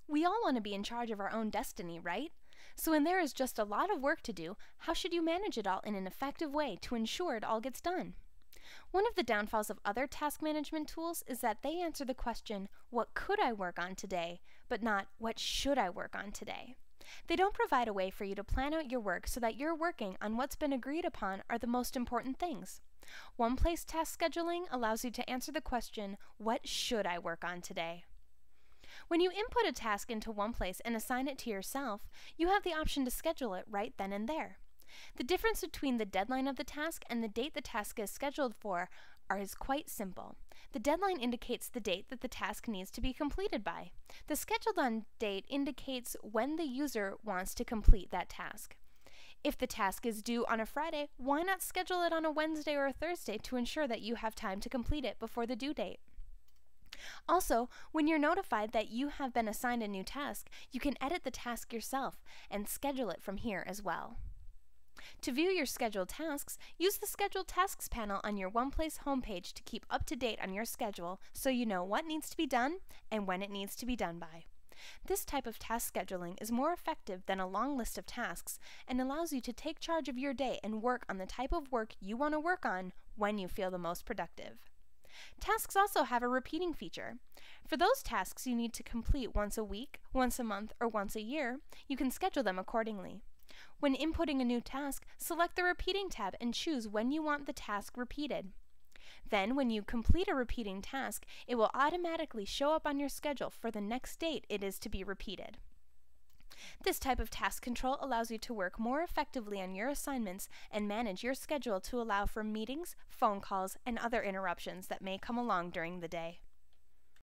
We all want to be in charge of our own destiny, right? So when there is just a lot of work to do, how should you manage it all in an effective way to ensure it all gets done? One of the downfalls of other task management tools is that they answer the question, what could I work on today, but not what should I work on today. They don't provide a way for you to plan out your work so that you're working on what's been agreed upon are the most important things. One-place task scheduling allows you to answer the question, what should I work on today? When you input a task into OnePlace and assign it to yourself, you have the option to schedule it right then and there. The difference between the deadline of the task and the date the task is scheduled for is quite simple. The deadline indicates the date that the task needs to be completed by. The scheduled on date indicates when the user wants to complete that task. If the task is due on a Friday, why not schedule it on a Wednesday or a Thursday to ensure that you have time to complete it before the due date? Also, when you're notified that you have been assigned a new task, you can edit the task yourself and schedule it from here as well. To view your scheduled tasks, use the Scheduled Tasks panel on your OnePlace homepage to keep up to date on your schedule so you know what needs to be done and when it needs to be done by. This type of task scheduling is more effective than a long list of tasks and allows you to take charge of your day and work on the type of work you want to work on when you feel the most productive. Tasks also have a repeating feature. For those tasks you need to complete once a week, once a month, or once a year, you can schedule them accordingly. When inputting a new task, select the Repeating tab and choose when you want the task repeated. Then, when you complete a repeating task, it will automatically show up on your schedule for the next date it is to be repeated. This type of task control allows you to work more effectively on your assignments and manage your schedule to allow for meetings, phone calls, and other interruptions that may come along during the day.